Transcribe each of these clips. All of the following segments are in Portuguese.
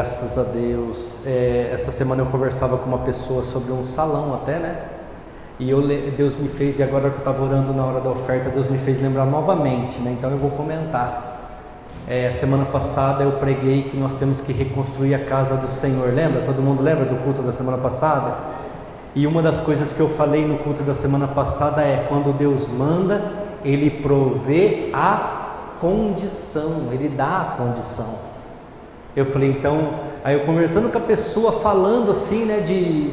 Graças a Deus. Essa semana eu conversava com uma pessoa sobre um salão até, né? E Deus me fez, e agora que eu estava orando na hora da oferta, Deus me fez lembrar novamente, né? Então eu vou comentar. Semana passada eu preguei que nós temos que reconstruir a casa do Senhor. Lembra? Todo mundo lembra do culto da semana passada? E uma das coisas que eu falei no culto da semana passada é: quando Deus manda, Ele provê a condição, Ele dá a condição. Eu falei, então, aí eu conversando com a pessoa, falando assim, né, de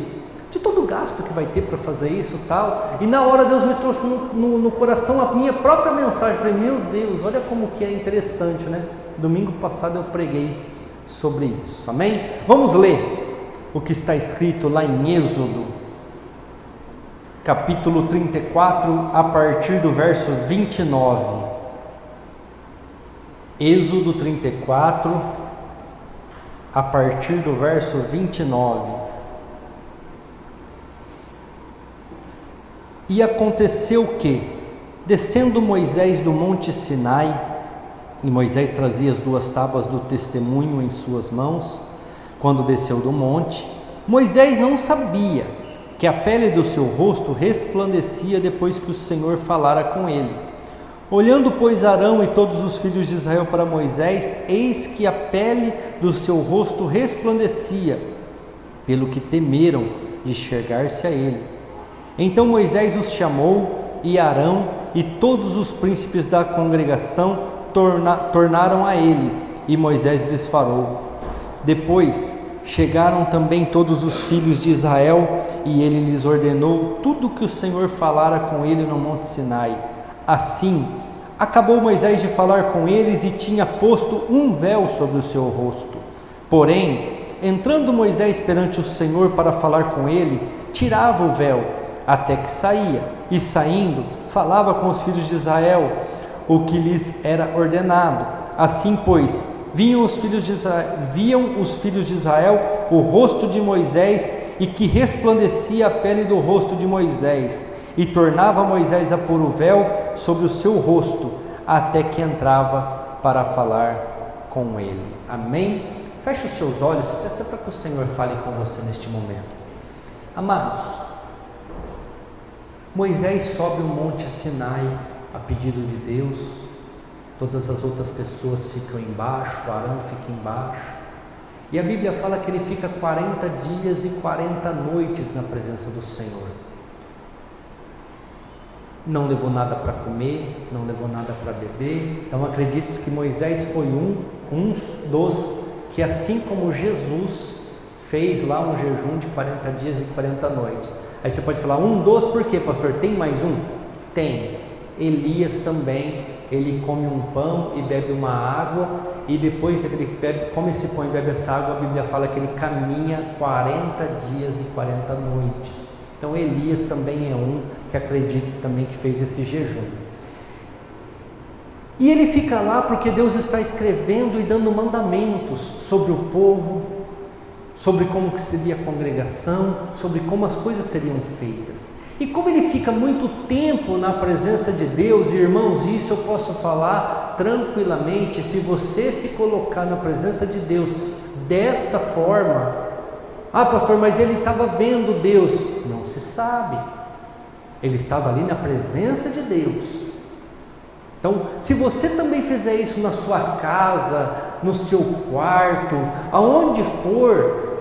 todo o gasto que vai ter para fazer isso e tal, e na hora Deus me trouxe no coração a minha própria mensagem. Eu falei, meu Deus, olha como que é interessante, né? Domingo passado eu preguei sobre isso, amém? Vamos ler o que está escrito lá em Êxodo, capítulo 34, a partir do verso 29. Êxodo 34, a partir do verso 29. E aconteceu que, descendo Moisés do monte Sinai, e Moisés trazia as 2 tábuas do testemunho em suas mãos, quando desceu do monte, Moisés não sabia que a pele do seu rosto resplandecia depois que o Senhor falara com ele. Olhando, pois, Arão e todos os filhos de Israel para Moisés, eis que a pele do seu rosto resplandecia, pelo que temeram de chegar-se a ele. Então Moisés os chamou, e Arão e todos os príncipes da congregação tornaram a ele, e Moisés lhes falou. Depois chegaram também todos os filhos de Israel, e ele lhes ordenou tudo o que o Senhor falara com ele no monte Sinai. Assim, acabou Moisés de falar com eles e tinha posto um véu sobre o seu rosto. Porém, entrando Moisés perante o Senhor para falar com ele, tirava o véu, até que saía, e saindo, falava com os filhos de Israel, o que lhes era ordenado. Assim, pois, viam os filhos de Israel o rosto de Moisés, e que resplandecia a pele do rosto de Moisés, e tornava Moisés a pôr o véu sobre o seu rosto, até que entrava para falar com ele. Amém? Feche os seus olhos, peça para que o Senhor fale com você neste momento. Amados, Moisés sobe o monte Sinai a pedido de Deus, todas as outras pessoas ficam embaixo, Arão fica embaixo, e a Bíblia fala que ele fica 40 dias e 40 noites na presença do Senhor. Não levou nada para comer, não levou nada para beber. Então acredite que Moisés foi um dos que, assim como Jesus fez lá um jejum de 40 dias e 40 noites. Aí você pode falar, um dos, por quê, pastor? Tem mais um? Tem. Elias também, ele come um pão e bebe uma água, e depois que ele come esse pão e bebe essa água, a Bíblia fala que ele caminha 40 dias e 40 noites. Então Elias também é um que acredite também que fez esse jejum. E ele fica lá porque Deus está escrevendo e dando mandamentos sobre o povo, sobre como que seria a congregação, sobre como as coisas seriam feitas. E como ele fica muito tempo na presença de Deus, irmãos, isso eu posso falar tranquilamente, se você se colocar na presença de Deus desta forma. Ah, pastor, mas ele estava vendo Deus. Não se sabe. Ele estava ali na presença de Deus. Então, se você também fizer isso na sua casa, no seu quarto, aonde for,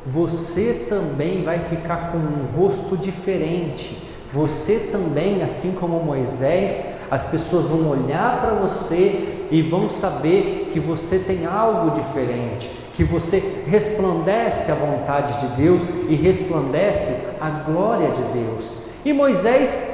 você também vai ficar com um rosto diferente. Você também, assim como Moisés, as pessoas vão olhar para você e vão saber que você tem algo diferente, que você resplandece a vontade de Deus e resplandece a glória de Deus. E Moisés,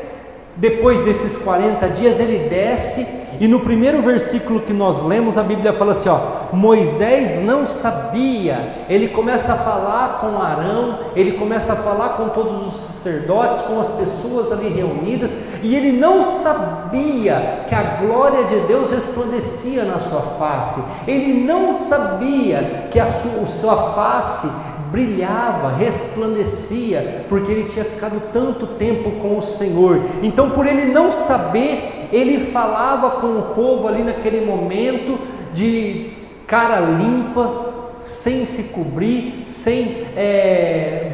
depois desses 40 dias, ele desce, e no primeiro versículo que nós lemos, a Bíblia fala assim, Moisés não sabia. Ele começa a falar com Arão, ele começa a falar com todos os sacerdotes, com as pessoas ali reunidas, e ele não sabia que a glória de Deus resplandecia na sua face. Ele não sabia que a sua face brilhava, resplandecia, porque ele tinha ficado tanto tempo com o Senhor. Então, por ele não saber, ele falava com o povo ali naquele momento de cara limpa, sem se cobrir, sem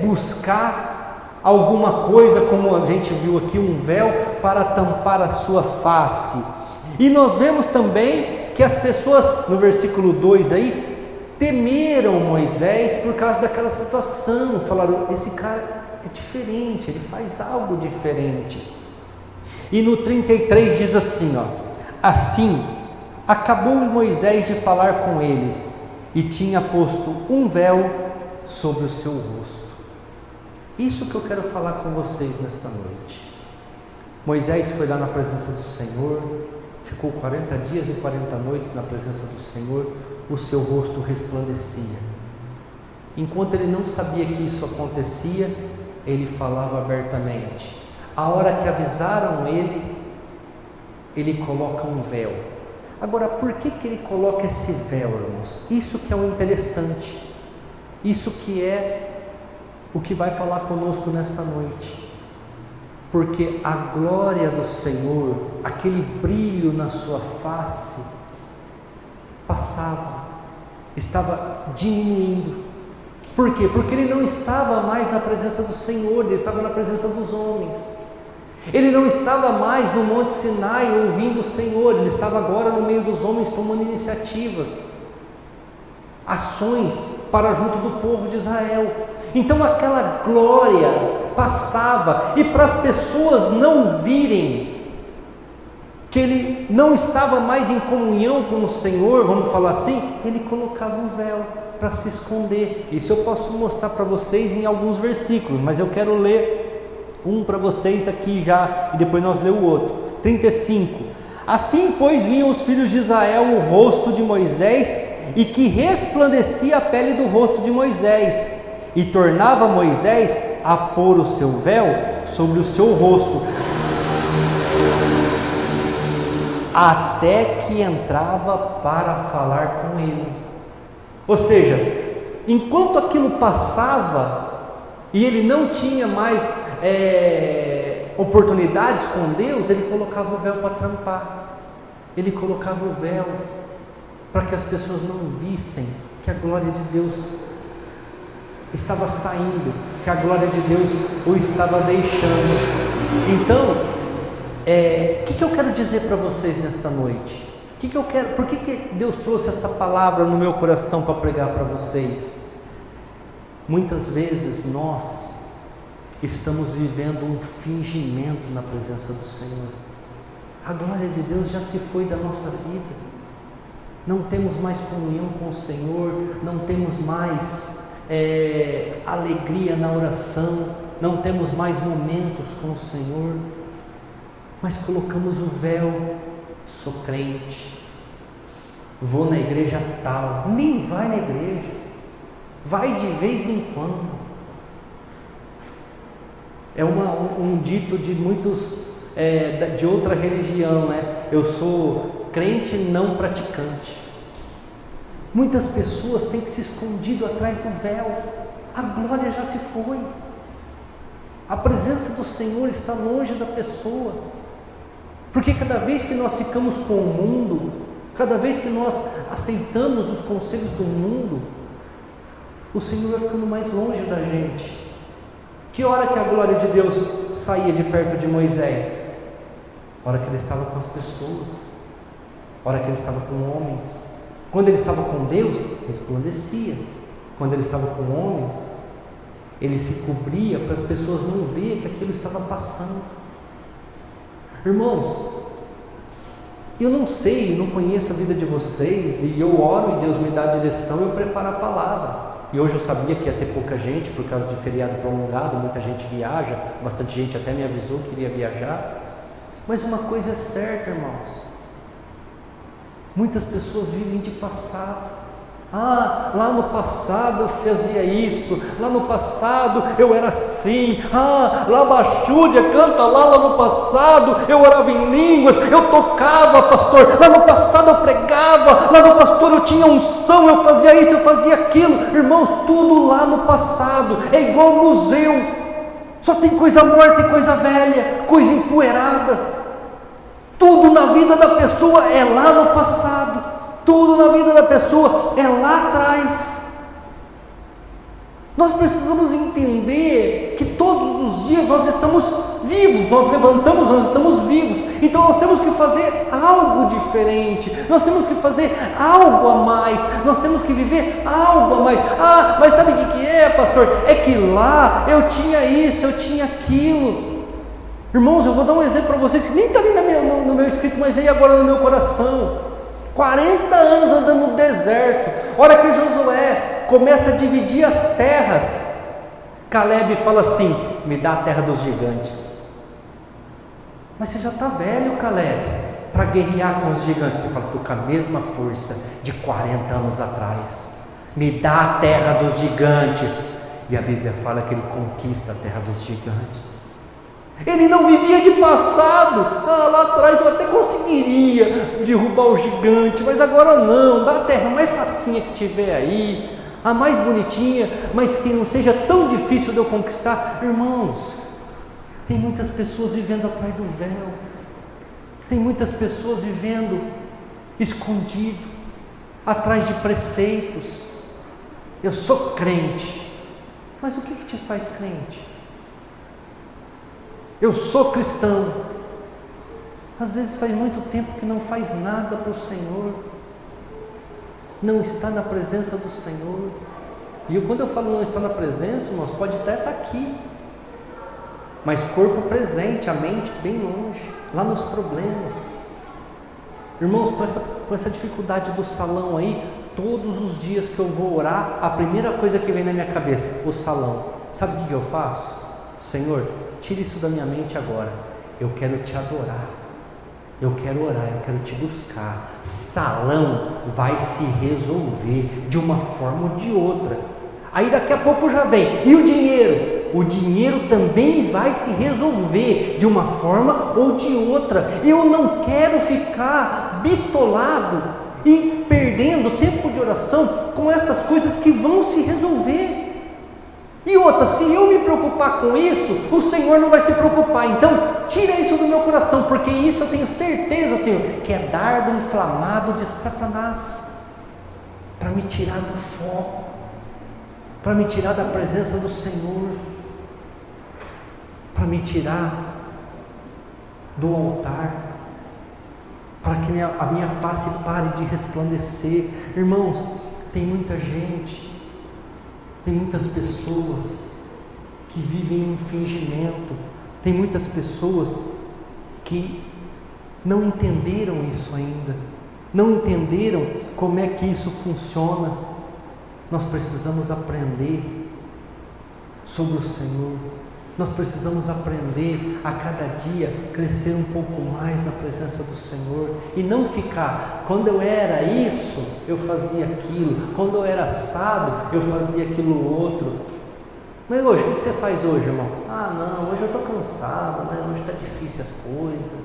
buscar alguma coisa, como a gente viu aqui, um véu para tampar a sua face. E nós vemos também que as pessoas, no versículo 2 aí, temeram Moisés por causa daquela situação, falaram, esse cara é diferente, ele faz algo diferente. E no 33 diz assim, assim, acabou Moisés de falar com eles, e tinha posto um véu sobre o seu rosto. Isso que eu quero falar com vocês nesta noite. Moisés foi lá na presença do Senhor, ficou 40 dias e 40 noites na presença do Senhor, o seu rosto resplandecia. Enquanto ele não sabia que isso acontecia, ele falava abertamente. A hora que avisaram ele coloca um véu. Agora, por que ele coloca esse véu, irmãos? Isso que é o interessante. Isso que é o que vai falar conosco nesta noite. Porque a glória do Senhor, aquele brilho na sua face, passava, estava diminuindo. Por quê? Porque ele não estava mais na presença do Senhor, ele estava na presença dos homens. Ele não estava mais no Monte Sinai ouvindo o Senhor, ele estava agora no meio dos homens tomando iniciativas, ações para junto do povo de Israel. Então aquela glória passava, e para as pessoas não virem que ele não estava mais em comunhão com o Senhor, vamos falar assim, ele colocava um véu para se esconder. Isso eu posso mostrar para vocês em alguns versículos, mas eu quero ler um para vocês aqui já, e depois nós lemos o outro. 35. Assim, pois, viam os filhos de Israel o rosto de Moisés, e que resplandecia a pele do rosto de Moisés, e tornava Moisés a pôr o seu véu sobre o seu rosto, até que entrava para falar com ele. Ou seja, enquanto aquilo passava e ele não tinha mais oportunidades com Deus, ele colocava o véu para tampar, ele colocava o véu para que as pessoas não vissem que a glória de Deus estava saindo, que a glória de Deus o estava deixando. Então, o que eu quero dizer para vocês nesta noite? Por que Deus trouxe essa palavra no meu coração para pregar para vocês? Muitas vezes nós estamos vivendo um fingimento na presença do Senhor. A glória de Deus já se foi da nossa vida. Não temos mais comunhão com o Senhor, não temos mais alegria na oração, não temos mais momentos com o Senhor, mas colocamos o véu. Sou crente, vou na igreja tal, nem vai na igreja, vai de vez em quando. É um dito de muitos de outra religião, né? Eu sou crente não praticante. Muitas pessoas têm que se escondido atrás do véu. A glória já se foi, a presença do Senhor está longe da pessoa. Porque cada vez que nós ficamos com o mundo, cada vez que nós aceitamos os conselhos do mundo, o Senhor vai ficando mais longe da gente. Que hora que a glória de Deus saía de perto de Moisés? A hora que ele estava com as pessoas, a hora que ele estava com homens. Quando ele estava com Deus, resplandecia. Quando ele estava com homens, ele se cobria para as pessoas não verem que aquilo estava passando. Irmãos, eu não sei, não conheço a vida de vocês, e eu oro e Deus me dá a direção e eu preparo a palavra. E hoje eu sabia que ia ter pouca gente por causa de feriado prolongado, muita gente viaja, bastante gente até me avisou que iria viajar. Mas uma coisa é certa, irmãos, muitas pessoas vivem de passado. Lá no passado eu fazia isso, lá no passado eu era assim, lá Bachúdia canta lá no passado eu orava em línguas, eu tocava, pastor, lá no passado eu pregava, lá no pastor eu tinha unção, eu fazia isso, eu fazia aquilo. Irmãos, tudo lá no passado, é igual museu, só tem coisa morta e coisa velha, coisa empoeirada. Tudo na vida da pessoa é lá no passado. Tudo na vida da pessoa é lá atrás. Nós precisamos entender que todos os dias nós estamos vivos, nós levantamos, nós estamos vivos, então nós temos que fazer algo diferente, nós temos que fazer algo a mais, nós temos que viver algo a mais. Ah, mas sabe o que é, pastor? É que lá eu tinha isso, eu tinha aquilo. Irmãos, eu vou dar um exemplo para vocês que nem está ali no meu escrito, mas veio agora no meu coração. 40 anos andando no deserto, hora que Josué começa a dividir as terras, Caleb fala assim: me dá a terra dos gigantes. Mas você já está velho, Caleb, para guerrear com os gigantes. Ele fala: estou com a mesma força de 40 anos atrás, me dá a terra dos gigantes. E a Bíblia fala que ele conquista a terra dos gigantes. Ele não vivia de passado. Lá atrás eu até conseguiria derrubar o gigante, mas agora não. Dá a terra mais facinha que tiver aí, a mais bonitinha, mas que não seja tão difícil de eu conquistar. Irmãos, tem muitas pessoas vivendo atrás do véu, tem muitas pessoas vivendo escondido, atrás de preceitos. Eu sou crente, mas o que te faz crente? Eu sou cristão. Às vezes faz muito tempo que não faz nada para o Senhor, não está na presença do Senhor. E quando eu falo não está na presença, irmãos, pode até estar aqui, mas corpo presente, a mente bem longe, lá nos problemas. Irmãos, com essa dificuldade do salão aí, todos os dias que eu vou orar, a primeira coisa que vem na minha cabeça, o salão. Sabe o que eu faço? Senhor, tira isso da minha mente agora. Eu quero te adorar, eu quero orar, eu quero te buscar. Salão vai se resolver de uma forma ou de outra. Aí daqui a pouco já vem, e o dinheiro? O dinheiro também vai se resolver de uma forma ou de outra. Eu não quero ficar bitolado e perdendo tempo de oração com essas coisas que vão se resolver. E outra, se eu me preocupar com isso, o Senhor não vai se preocupar. Então, tira isso do meu coração, porque isso eu tenho certeza, Senhor, que é dardo inflamado de Satanás, para me tirar do foco, para me tirar da presença do Senhor, para me tirar do altar, para que a minha face pare de resplandecer. Irmãos, tem muita gente, tem muitas pessoas que vivem um fingimento, tem muitas pessoas que não entenderam isso ainda, não entenderam como é que isso funciona. Nós precisamos aprender sobre o Senhor, nós precisamos aprender a cada dia, crescer um pouco mais na presença do Senhor, e não ficar, quando eu era isso, eu fazia aquilo, quando eu era assado, eu fazia aquilo outro. Mas hoje, o que você faz hoje, irmão? Não, hoje eu estou cansado, né? Hoje está difícil as coisas.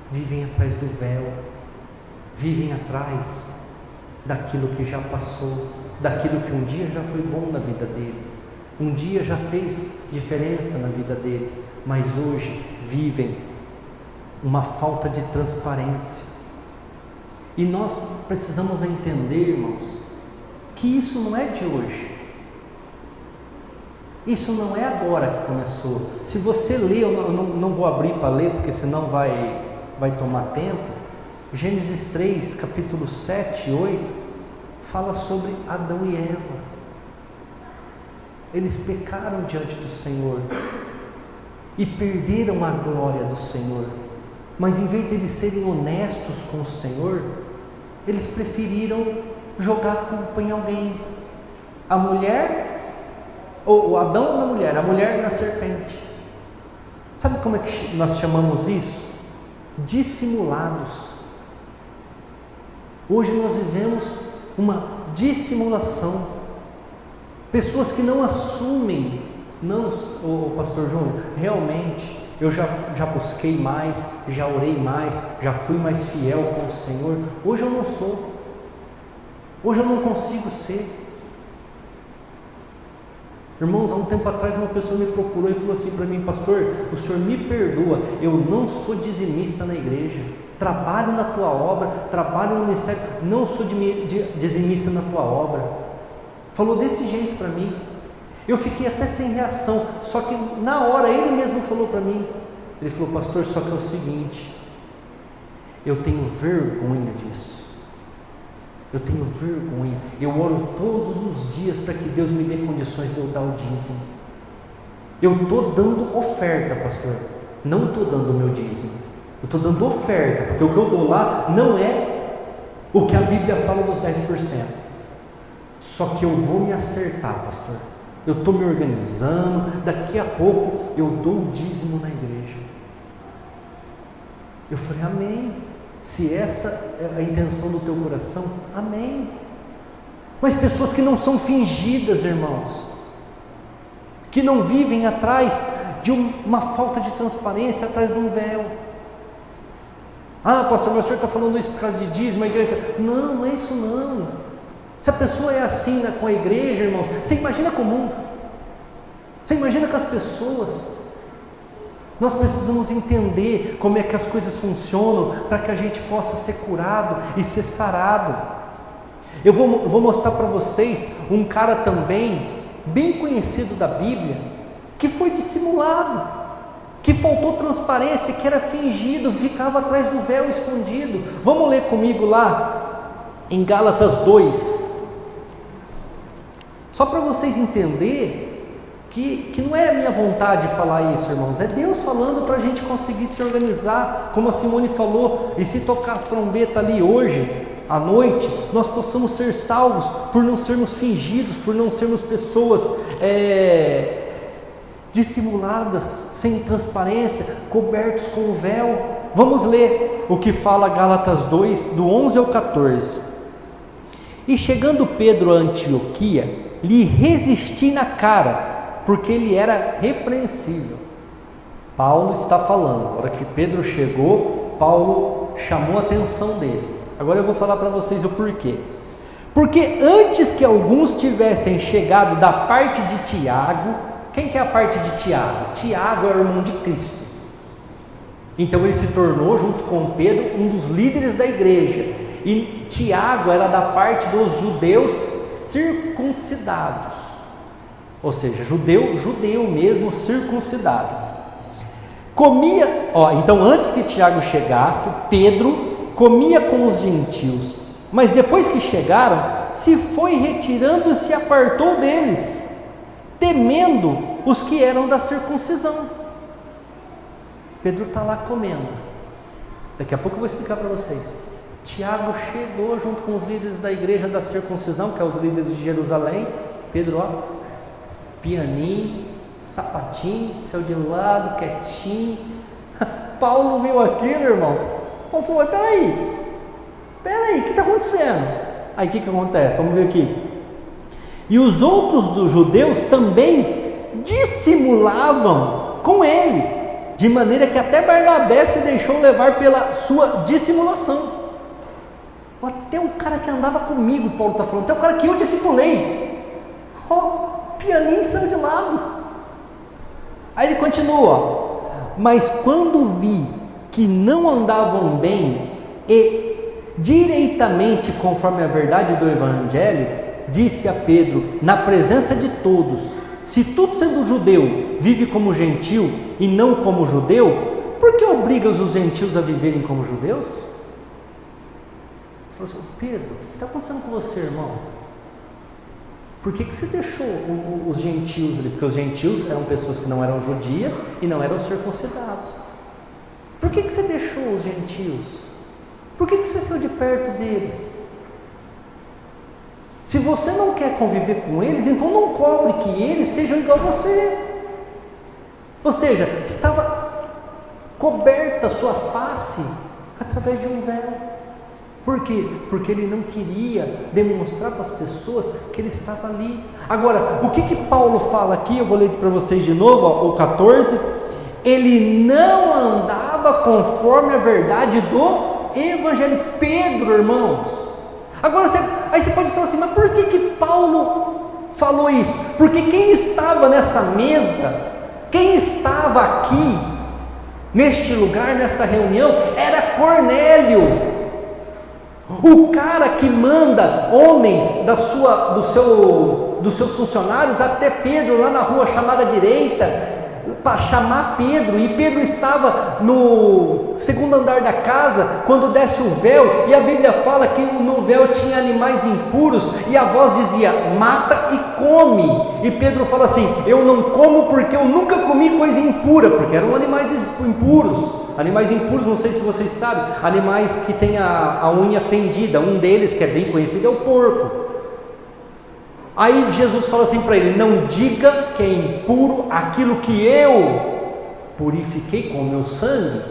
Vivem atrás do véu, vivem atrás daquilo que já passou, daquilo que um dia já foi bom na vida dele, um dia já fez diferença na vida dele, mas hoje vivem uma falta de transparência. E nós precisamos entender, irmãos, que isso não é de hoje, isso não é agora que começou. Se você ler, eu não vou abrir para ler, porque senão vai tomar tempo. Gênesis 3, capítulo 7 e 8, fala sobre Adão e Eva. Eles pecaram diante do Senhor e perderam a glória do Senhor, mas em vez de eles serem honestos com o Senhor, eles preferiram jogar a culpa em alguém. A mulher, ou Adão na mulher, a mulher na serpente. Sabe como é que nós chamamos isso? Dissimulados. Hoje nós vivemos uma dissimulação. Pessoas que não assumem, não, pastor Júnior, realmente eu já busquei mais, já orei mais, já fui mais fiel com o Senhor. Hoje eu não sou, hoje eu não consigo ser. Irmãos, há um tempo atrás uma pessoa me procurou e falou assim para mim: pastor, o senhor me perdoa, eu não sou dizimista na igreja, trabalho na tua obra, trabalho no ministério, não sou dizimista na tua obra. Falou desse jeito para mim. Eu fiquei até sem reação, só que na hora ele mesmo falou para mim. Ele falou: pastor, só que é o seguinte, eu tenho vergonha disso. Eu tenho vergonha. Eu oro todos os dias para que Deus me dê condições de eu dar o dízimo. Eu estou dando oferta, pastor. Não estou dando o meu dízimo. Eu estou dando oferta, porque o que eu dou lá não é o que a Bíblia fala dos 10%. Só que eu vou me acertar, pastor. Eu estou me organizando, daqui a pouco eu dou o dízimo na igreja. Eu falei: amém. Se essa é a intenção do teu coração, amém. Mas pessoas que não são fingidas, irmãos, que não vivem atrás de uma falta de transparência, atrás de um véu. Ah, pastor, mas o senhor está falando isso por causa de dízimo, a igreja... Não, não é isso não. Se a pessoa é assim com a igreja, irmãos, você imagina com o mundo, você imagina com as pessoas. Nós precisamos entender como é que as coisas funcionam para que a gente possa ser curado e ser sarado. Eu vou mostrar para vocês um cara também bem conhecido da Bíblia, que foi dissimulado, que faltou transparência, que era fingido, ficava atrás do véu escondido. Vamos ler comigo lá em Gálatas 2, só para vocês entenderem que não é a minha vontade falar isso, irmãos, é Deus falando para a gente conseguir se organizar, como a Simone falou, e se tocar as trombetas ali hoje, à noite, nós possamos ser salvos, por não sermos fingidos, por não sermos pessoas dissimuladas, sem transparência, cobertos com o véu. Vamos ler o que fala Gálatas 2, do 11 ao 14. E chegando Pedro a Antioquia, lhe resisti na cara, porque ele era repreensível. Paulo está falando, na hora que Pedro chegou, Paulo chamou a atenção dele. Agora eu vou falar para vocês o porquê. Porque antes que alguns tivessem chegado da parte de Tiago, quem que é a parte de Tiago? Tiago é o irmão de Cristo. Então ele se tornou, junto com Pedro, um dos líderes da igreja. E Tiago era da parte dos judeus circuncidados. Ou seja, judeu mesmo, circuncidado. Então antes que Tiago chegasse, Pedro comia com os gentios, mas depois que chegaram, se foi retirando e se apartou deles, temendo os que eram da circuncisão. Pedro está lá comendo. Daqui a pouco eu vou explicar para vocês. Tiago chegou junto com os líderes da igreja da circuncisão, que é os líderes de Jerusalém. Pedro, pianinho, sapatinho, saiu de lado, quietinho. Paulo viu aquilo, irmãos. Paulo falou: peraí, o que está acontecendo? Aí o que acontece? Vamos ver aqui. E os outros dos judeus também dissimulavam com ele, de maneira que até Barnabé se deixou levar pela sua dissimulação. Até o cara que andava comigo, Paulo está falando, até o cara que eu discipulei, pianinho saiu de lado. Aí ele continua: mas quando vi que não andavam bem e direitamente conforme a verdade do Evangelho, disse a Pedro, na presença de todos: se tu, sendo judeu, vive como gentil e não como judeu, por que obrigas os gentios a viverem como judeus? Ele falou assim: Pedro, o que está acontecendo com você, irmão? Por que você deixou os gentios ali? Porque os gentios eram pessoas que não eram judias e não eram circuncidados. Por que você deixou os gentios? Por que você saiu de perto deles? Se você não quer conviver com eles, então não cobre que eles sejam igual a você. Ou seja, estava coberta a sua face através de um véu. Por quê? Porque ele não queria demonstrar para as pessoas que ele estava ali. Agora, o que Paulo fala aqui? Eu vou ler para vocês de novo, o 14. Ele não andava conforme a verdade do Evangelho. Pedro, irmãos. Agora, aí você pode falar assim: mas por que Paulo falou isso? Porque quem estava nessa mesa, quem estava aqui, neste lugar, nessa reunião, era Cornélio. O cara que manda homens dos seus funcionários até Pedro, lá na rua chamada direita, para chamar Pedro, e Pedro estava no segundo andar da casa, quando desce o véu, e a Bíblia fala que no véu tinha animais impuros, e a voz dizia: mata e come. E Pedro fala assim: eu não como porque eu nunca comi coisa impura, porque eram animais impuros. Animais impuros, não sei se vocês sabem, animais que têm a unha fendida. Um deles, que é bem conhecido, é o porco. Aí Jesus fala assim para ele: não diga que é impuro aquilo que eu purifiquei com o meu sangue.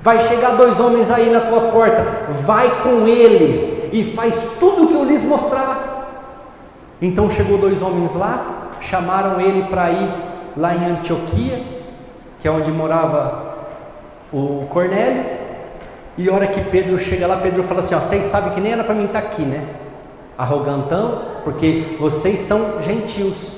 Vai chegar 2 homens aí na tua porta, vai com eles e faz tudo o que eu lhes mostrar. Então chegou 2 homens lá, chamaram ele para ir lá em Antioquia, que é onde morava o Cornélio. E a hora que Pedro chega lá, Pedro fala assim: ó, vocês sabem que nem era para mim estar aqui, né? Arrogantão, porque vocês são gentios.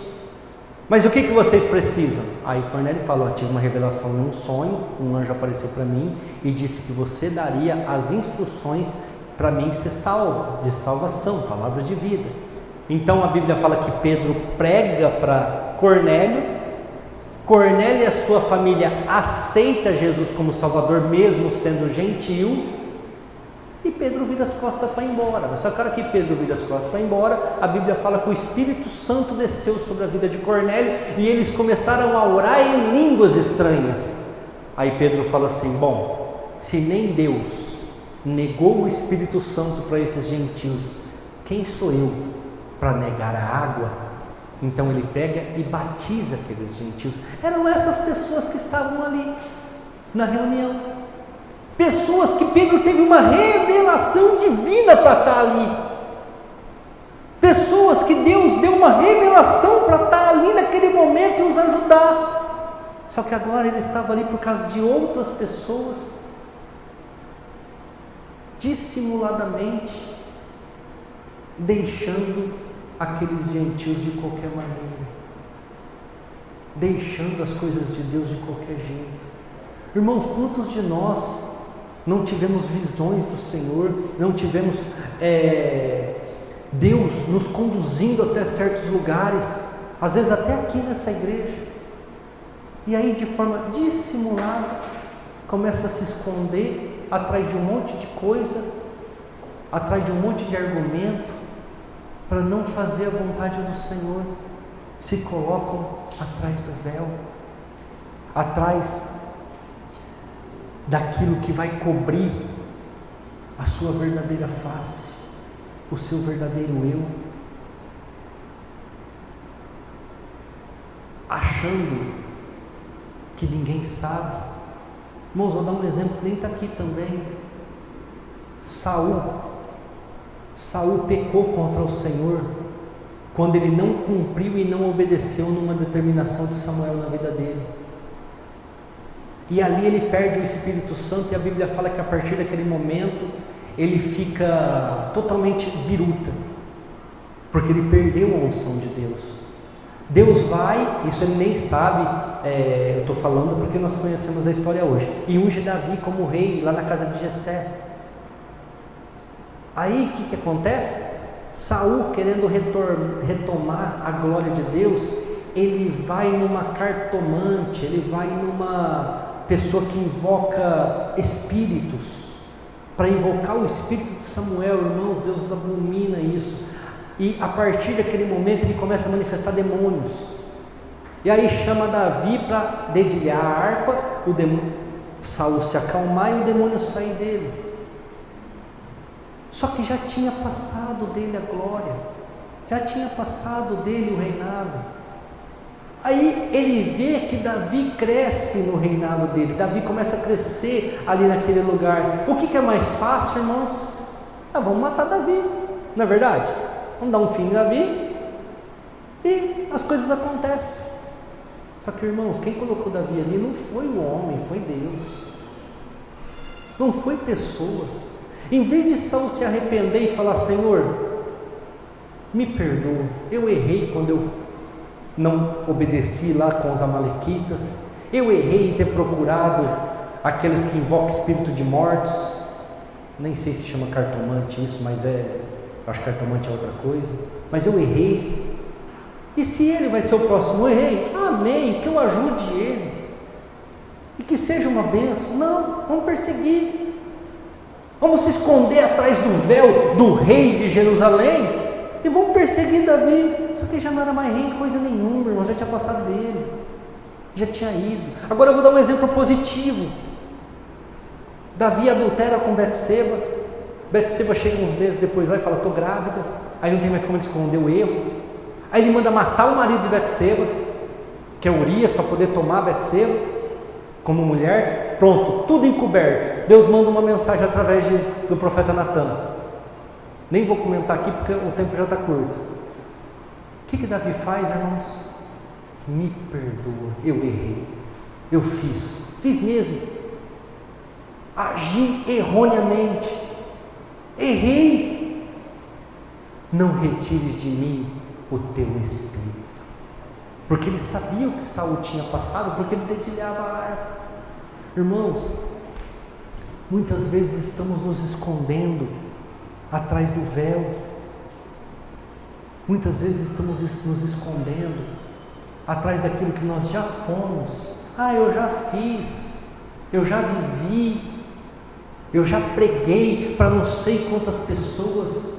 Mas o que vocês precisam? Aí Cornélio falou: tive uma revelação num sonho, um anjo apareceu para mim e disse que você daria as instruções para mim ser salvo, de salvação, palavras de vida. Então a Bíblia fala que Pedro prega para Cornélio. Cornélio e a sua família aceita Jesus como Salvador, mesmo sendo gentil. E Pedro vira as costas para ir embora. Só que a hora que Pedro vira as costas para ir embora, a Bíblia fala que o Espírito Santo desceu sobre a vida de Cornélio e eles começaram a orar em línguas estranhas. Aí Pedro fala assim: bom, se nem Deus negou o Espírito Santo para esses gentios, quem sou eu para negar a água? Então ele pega e batiza aqueles gentios. Eram essas pessoas que estavam ali na reunião. Pessoas que Pedro teve uma revelação divina para estar ali. Pessoas que Deus deu uma revelação para estar ali naquele momento e os ajudar. Só que agora ele estava ali por causa de outras pessoas, dissimuladamente, deixando aqueles gentios de qualquer maneira, deixando as coisas de Deus de qualquer jeito. Irmãos, quantos de nós não tivemos visões do Senhor, não tivemos Deus nos conduzindo até certos lugares, às vezes até aqui nessa igreja, e aí de forma dissimulada começa a se esconder atrás de um monte de coisa, atrás de um monte de argumento, para não fazer a vontade do Senhor, se colocam atrás do véu, atrás daquilo que vai cobrir a sua verdadeira face, o seu verdadeiro eu, achando que ninguém sabe. Irmãos, vou dar um exemplo que nem está aqui também. Saul pecou contra o Senhor quando ele não cumpriu e não obedeceu numa determinação de Samuel na vida dele. E ali ele perde o Espírito Santo, e a Bíblia fala que a partir daquele momento ele fica totalmente biruta, porque ele perdeu a unção de Deus. Deus vai, isso ele nem sabe, eu estou falando porque nós conhecemos a história hoje, e unge Davi como rei lá na casa de Jessé. Aí o que acontece? Saul, querendo retomar a glória de Deus, ele vai numa cartomante, ele vai numa pessoa que invoca espíritos, para invocar o espírito de Samuel. Irmãos, Deus abomina isso, e a partir daquele momento ele começa a manifestar demônios, e aí chama Davi para dedilhar a harpa, Saul se acalmar e o demônio sair dele. Só que já tinha passado dele a glória, já tinha passado dele o reinado. Aí ele vê que Davi cresce no reinado dele, Davi começa a crescer ali naquele lugar. O que é mais fácil, irmãos? Vamos matar Davi, não é verdade? Vamos dar um fim em Davi e as coisas acontecem. Só que, irmãos, quem colocou Davi ali não foi o homem, foi Deus, não foi pessoas. Em vez de Saul se arrepender e falar: Senhor, me perdoa, eu errei quando eu não obedeci lá com os amalequitas, eu errei em ter procurado aqueles que invocam espírito de mortos, nem sei se chama cartomante isso, mas acho que cartomante é outra coisa, mas eu errei. E se ele vai ser o próximo? Eu errei, amém, que eu ajude ele, e que seja uma bênção. Não, vamos perseguir, vamos se esconder atrás do véu do rei de Jerusalém, e vamos perseguir Davi. Só que já não era mais rei coisa nenhuma, irmão, já tinha passado dele, já tinha ido. Agora eu vou dar um exemplo positivo. Davi adultera com Betseba. Betseba chega uns meses depois lá e fala, estou grávida. Aí não tem mais como ele esconder o erro. Aí ele manda matar o marido de Betseba, que é Urias, para poder tomar Betseba como mulher. Pronto, tudo encoberto. Deus manda uma mensagem através do profeta Natan. Nem vou comentar aqui porque o tempo já está curto. O que Davi faz, irmãos? Me perdoa, eu errei, eu fiz mesmo, agi erroneamente, errei. Não retires de mim o teu espírito, porque ele sabia o que Saul tinha passado, porque ele dedilhava a harpa. Irmãos, muitas vezes estamos nos escondendo atrás do véu, muitas vezes estamos nos escondendo atrás daquilo que nós já fomos. Eu já fiz, eu já vivi, eu já preguei para não sei quantas pessoas.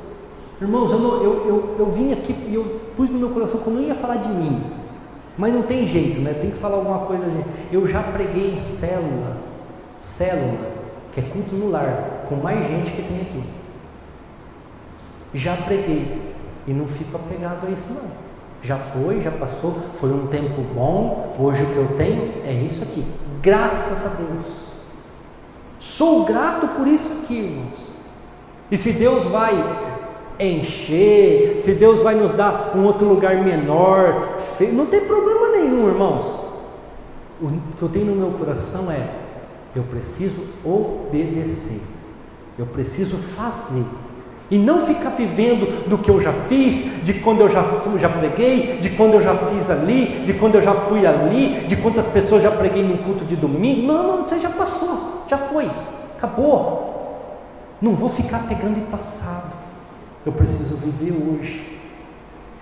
Irmãos, eu vim aqui e eu pus no meu coração que eu não ia falar de mim, mas não tem jeito, né? Tem que falar alguma coisa, gente. Eu já preguei em célula, que é culto no lar, com mais gente que tem aqui. Já preguei e não fico apegado a isso não. Já foi, já passou, foi um tempo bom. Hoje o que eu tenho é isso aqui, graças a Deus. Sou grato por isso aqui, irmãos. E se Deus vai encher, se Deus vai nos dar um outro lugar menor, não tem problema nenhum, irmãos. O que eu tenho no meu coração é: eu preciso obedecer, eu preciso fazer, e não ficar vivendo do que eu já fiz, de quando eu já preguei, de quando eu já fiz ali, de quando eu já fui ali, de quantas pessoas já preguei num culto de domingo. Não, você já passou, já foi, acabou. Não vou ficar pegando em passado, eu preciso viver hoje.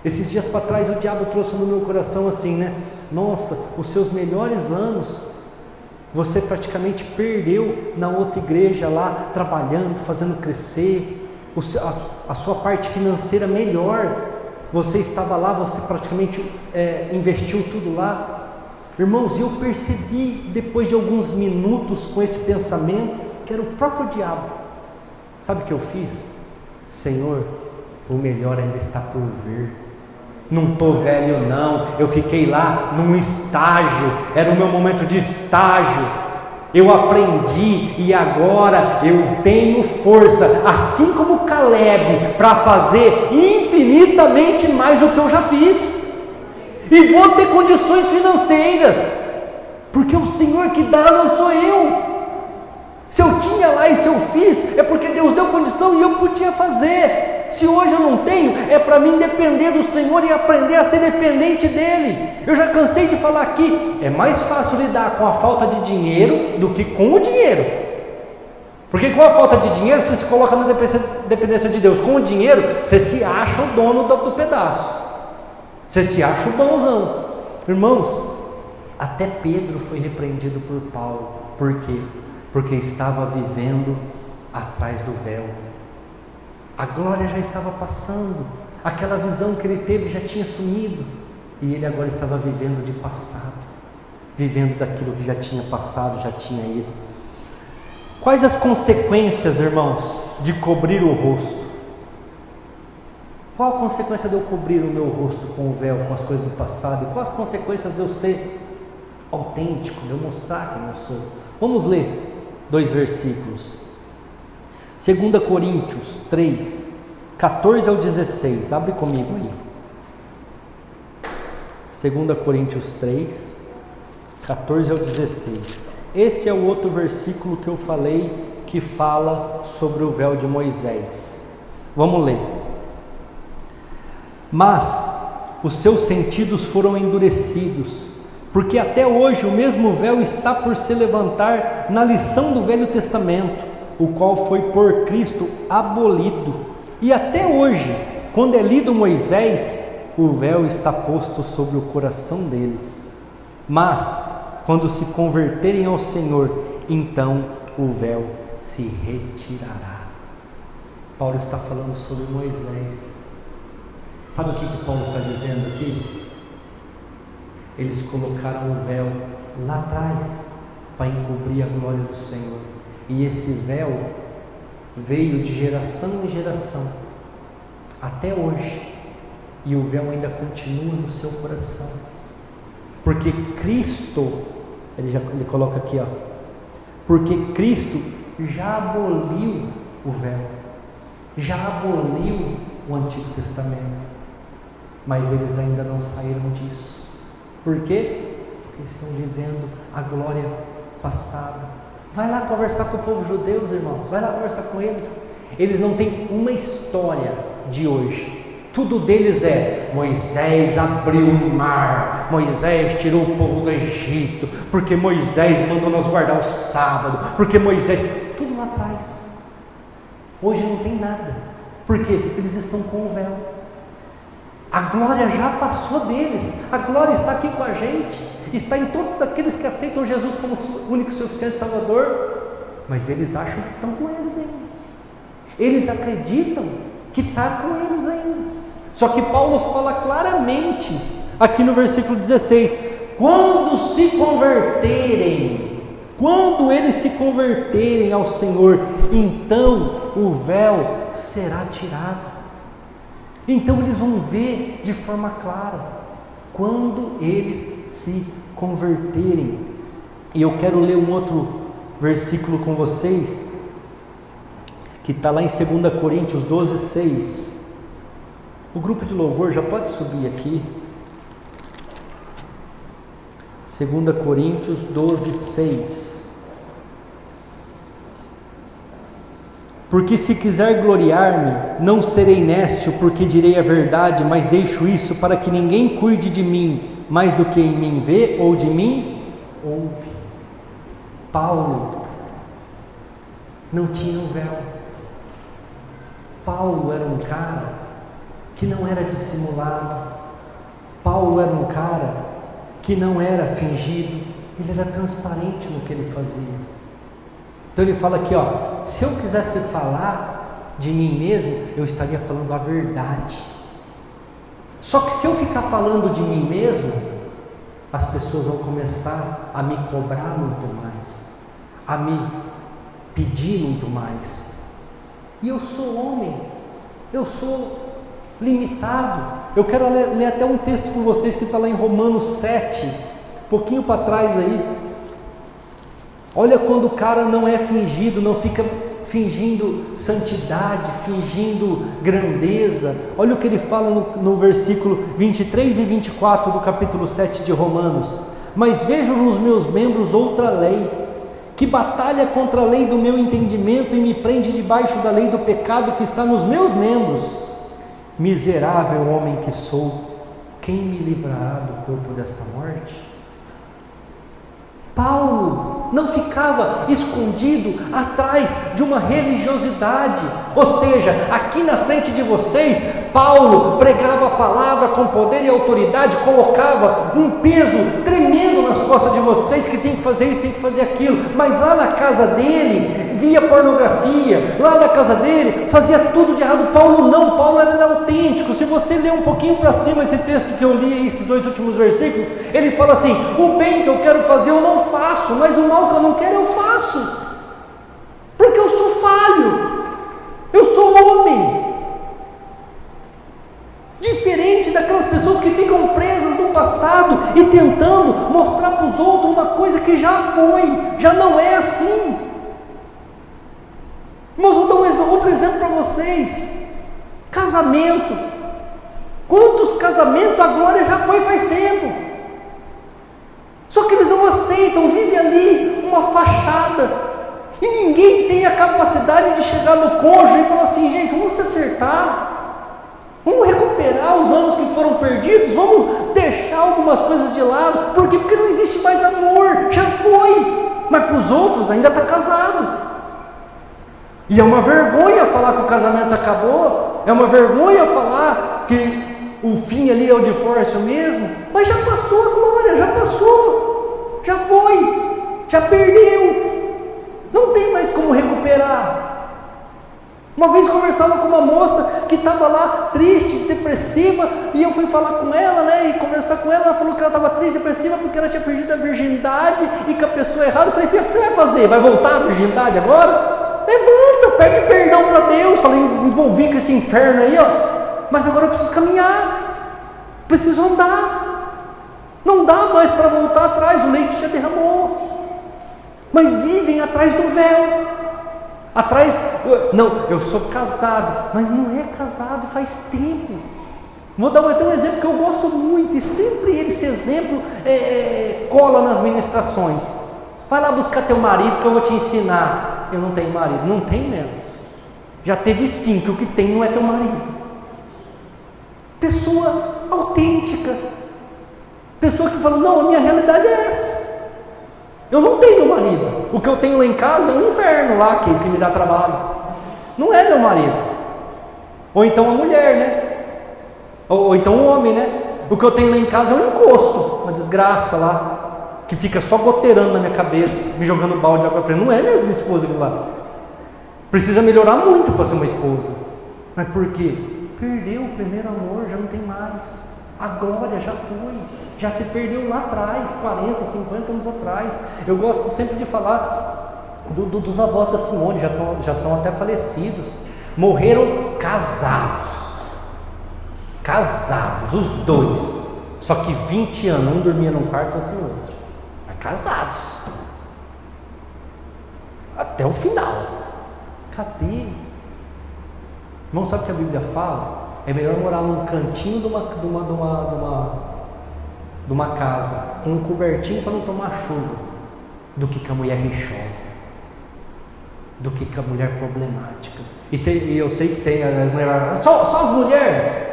Esses dias para trás o diabo trouxe no meu coração assim, né? Nossa, os seus melhores anos você praticamente perdeu na outra igreja lá, trabalhando, fazendo crescer a sua parte financeira melhor. Você estava lá, você praticamente investiu tudo lá. Irmãos, eu percebi depois de alguns minutos com esse pensamento que era o próprio diabo. Sabe o que eu fiz? Senhor, o melhor ainda está por vir. Não estou velho não, eu fiquei lá num estágio, era o meu momento de estágio. Eu aprendi e agora eu tenho força, assim como Caleb, para fazer infinitamente mais do que eu já fiz. E vou ter condições financeiras, porque o Senhor que dá, não sou eu. Se eu tinha lá e se eu fiz, é porque Deus deu condição e eu podia fazer. Se hoje eu não tenho, é para mim depender do Senhor e aprender a ser dependente dEle. Eu já cansei de falar aqui, é mais fácil lidar com a falta de dinheiro do que com o dinheiro. Porque com a falta de dinheiro, você se coloca na dependência de Deus. Com o dinheiro, você se acha o dono do pedaço. Você se acha o bonzão. Irmãos, até Pedro foi repreendido por Paulo. Por quê? Porque estava vivendo atrás do véu. A glória já estava passando, aquela visão que ele teve já tinha sumido, e ele agora estava vivendo de passado, vivendo daquilo que já tinha passado, já tinha ido. Quais as consequências, irmãos, de cobrir o rosto? Qual a consequência de eu cobrir o meu rosto com o véu, com as coisas do passado? E quais as consequências de eu ser autêntico, de eu mostrar quem eu sou? Vamos ler 2 versículos. 2 Coríntios 3, 14 ao 16, abre comigo aí. 2 Coríntios 3, 14 ao 16. Esse é o outro versículo que eu falei, que fala sobre o véu de Moisés. Vamos ler. Mas os seus sentidos foram endurecidos, porque até hoje o mesmo véu está por se levantar na lição do Velho Testamento, o qual foi por Cristo abolido. E até hoje, quando é lido Moisés, o véu está posto sobre o coração deles. Mas, quando se converterem ao Senhor, então o véu se retirará. Paulo está falando sobre Moisés. Sabe o que Paulo está dizendo aqui? Eles colocaram o véu lá atrás para encobrir a glória do Senhor. E esse véu veio de geração em geração até hoje. E o véu ainda continua no seu coração. Porque Cristo, ele coloca aqui, porque Cristo já aboliu o véu, já aboliu o Antigo Testamento, mas eles ainda não saíram disso. Por quê? Porque estão vivendo a glória passada. Vai lá conversar com o povo judeu, irmãos, vai lá conversar com eles. Eles não têm uma história de hoje. Tudo deles é: Moisés abriu o mar, Moisés tirou o povo do Egito, porque Moisés mandou nós guardar o sábado, porque Moisés... Tudo lá atrás. Hoje não tem nada, porque eles estão com o véu. A glória já passou deles, a glória está aqui com a gente, está em todos aqueles que aceitam Jesus como único e suficiente Salvador, mas eles acham que estão com eles ainda. Eles acreditam que está com eles ainda. Só que Paulo fala claramente aqui no versículo 16: quando eles se converterem ao Senhor, então o véu será tirado. Então eles vão ver de forma clara quando eles se converterem. E eu quero ler um outro versículo com vocês, que está lá em 2 Coríntios 12:6. O grupo de louvor já pode subir aqui. 2 Coríntios 12:6. Porque se quiser gloriar-me, não serei nécio, porque direi a verdade, mas deixo isso para que ninguém cuide de mim, mais do que em mim vê ou de mim ouve. Paulo não tinha um véu. Paulo era um cara que não era dissimulado. Paulo era um cara que não era fingido. Ele era transparente no que ele fazia. Então ele fala aqui, se eu quisesse falar de mim mesmo, eu estaria falando a verdade. Só que se eu ficar falando de mim mesmo, as pessoas vão começar a me cobrar muito mais, a me pedir muito mais. E eu sou homem, eu sou limitado. Eu quero ler até um texto com vocês que está lá em Romanos 7, um pouquinho para trás aí. Olha quando o cara não é fingido, não fica fingindo santidade, fingindo grandeza. Olha o que ele fala no versículo 23 e 24 do capítulo 7 de Romanos. Mas vejo nos meus membros outra lei, que batalha contra a lei do meu entendimento e me prende debaixo da lei do pecado que está nos meus membros. Miserável homem que sou, quem me livrará do corpo desta morte? Paulo não ficava escondido atrás de uma religiosidade, ou seja, aqui na frente de vocês, Paulo pregava a palavra com poder e autoridade, colocava um peso tremendo nas costas de vocês, que tem que fazer isso, tem que fazer aquilo, mas lá na casa dele, via pornografia, lá na casa dele, fazia tudo de errado. Paulo não, Paulo era autêntico. Se você ler um pouquinho para cima esse texto que eu li, esses 2 últimos versículos, ele fala assim: o bem que eu quero fazer eu não faço, mas o mal que eu não quero eu faço, porque eu sou falho, eu sou homem. Diferente daquelas pessoas que ficam presas no passado e tentando mostrar para os outros uma coisa que já foi, já não é assim. Mas vou dar outro exemplo para vocês. Casamento. Quantos casamentos a glória já foi faz tempo? Só que eles não aceitam, vive ali uma fachada. E ninguém tem a capacidade de chegar no cônjuge e falar assim: gente, vamos se acertar. Vamos recuperar os anos que foram perdidos, vamos deixar algumas coisas de lado. Por quê? Porque não existe mais amor, já foi. Mas para os outros ainda está casado. E é uma vergonha falar que o casamento acabou, é uma vergonha falar que o fim ali é o divórcio mesmo, mas já passou a glória, já passou, já foi, já perdeu, não tem mais como recuperar. Uma vez conversava com uma moça que estava lá triste, depressiva, e eu fui falar com ela, né, e conversar com ela. Ela falou que ela estava triste, depressiva, porque ela tinha perdido a virgindade e com a pessoa errada. Eu falei: filha, o que você vai fazer? Vai voltar a virgindade agora? Levanta, pede perdão para Deus. Falei: envolvi com esse inferno aí, ó, mas agora eu preciso caminhar, preciso andar, não dá mais para voltar atrás, o leite já derramou. Mas vivem atrás do véu, atrás, não, eu sou casado, mas não é casado faz tempo. Vou dar até um exemplo que eu gosto muito, e sempre esse exemplo cola nas ministrações. Vai lá buscar teu marido que eu vou te ensinar. Eu não tenho marido. Não tem mesmo. Já teve 5, o que tem não é teu marido. Pessoa autêntica, pessoa que fala: não, a minha realidade é essa, eu não tenho marido, o que eu tenho lá em casa é um inferno lá que me dá trabalho, não é meu marido. Ou então a mulher, né? Ou então o homem, né? O que eu tenho lá em casa é um encosto, uma desgraça lá, que fica só goteirando na minha cabeça, me jogando balde de água fria. Não é minha esposa aquilo lá. Precisa melhorar muito para ser uma esposa. Mas por quê? Perdeu o primeiro amor, já não tem mais. A glória já foi, já se perdeu lá atrás, 40, 50 anos atrás. Eu gosto sempre de falar dos avós da Simone, já são até falecidos. Morreram casados, os dois, só que 20 anos, um dormia num quarto, outro no outro, mas casados, até o final. Cadê? Irmão, sabe o que a Bíblia fala? É melhor morar num cantinho de uma casa, com um cobertinho para não tomar chuva, do que com a mulher rixosa, do que com a mulher problemática. E eu sei que tem as mulheres, só as mulheres.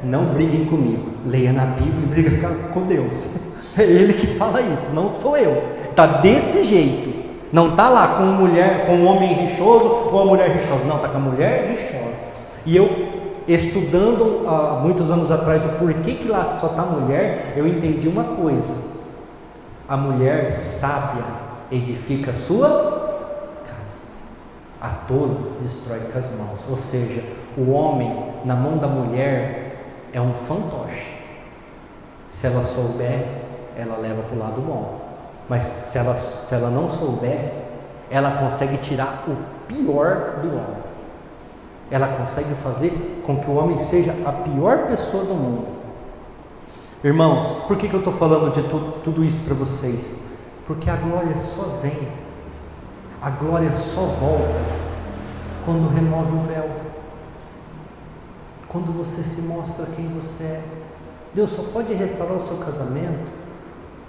Não briguem comigo, leia na Bíblia e briga com Deus. É Ele que fala isso, não sou eu. Está desse jeito. Não está lá com um homem rixoso ou a mulher rixosa. Não, está com a mulher rixosa. E eu, estudando há muitos anos atrás o porquê que lá só está mulher, eu entendi uma coisa: a mulher sábia edifica a sua casa, a tola destrói com as mãos. Ou seja, o homem na mão da mulher é um fantoche. Se ela souber, ela leva para o lado bom, mas se ela não souber, ela consegue tirar o pior do homem. Ela consegue fazer com que o homem seja a pior pessoa do mundo. Irmãos, por que eu estou falando de tudo isso para vocês? Porque a glória só vem, a glória só volta quando remove o véu, quando você se mostra quem você é. Deus só pode restaurar o seu casamento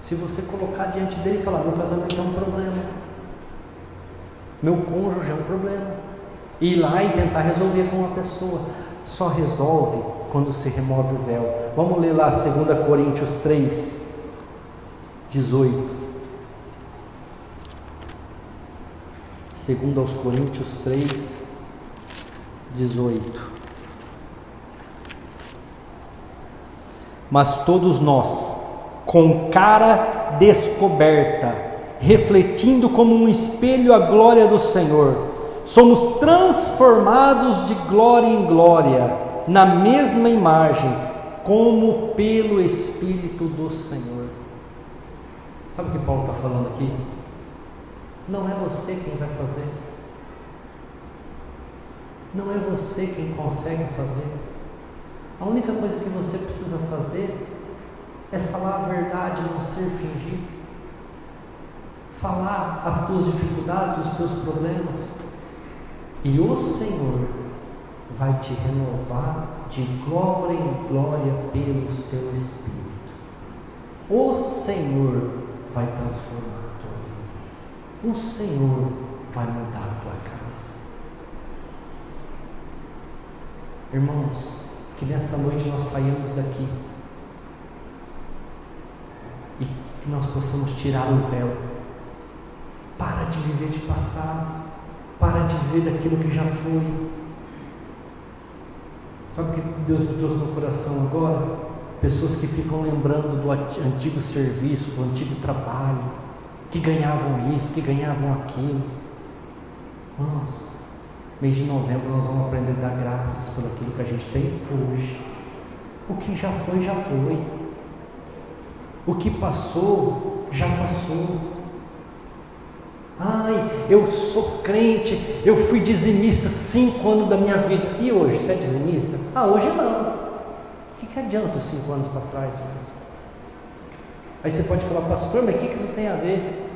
se você colocar diante dele e falar: meu casamento é um problema, meu cônjuge é um problema. Ir lá e tentar resolver com uma pessoa. Só resolve quando se remove o véu. Vamos ler lá 2 Coríntios 3, 18. 2 Coríntios 3, 18. Mas todos nós, com cara descoberta, refletindo como um espelho a glória do Senhor, somos transformados de glória em glória, na mesma imagem, como pelo Espírito do Senhor. Sabe o que Paulo está falando aqui? Não é você quem vai fazer, não é você quem consegue fazer. A única coisa que você precisa fazer é falar a verdade, não ser fingido, falar as tuas dificuldades, os teus problemas, e o Senhor vai te renovar de glória em glória pelo seu Espírito. O Senhor vai transformar a tua vida, o Senhor vai mudar a tua casa. Irmãos, que nessa noite nós saímos daqui e que nós possamos tirar o véu. Para de viver de passado, Para de viver daquilo que já foi. Sabe o que Deus me trouxe no coração agora? Pessoas que ficam lembrando do antigo serviço, do antigo trabalho, que ganhavam isso, que ganhavam aquilo. Irmãos, mês de novembro nós vamos aprender a dar graças por aquilo que a gente tem hoje. O que já foi, já foi. O que passou, já passou. Ai, eu sou crente, eu fui dizimista 5 anos da minha vida. E hoje, você é dizimista? Hoje não. O que adianta os 5 anos para trás, irmãos? Aí você pode falar, pastor, mas o que isso tem a ver?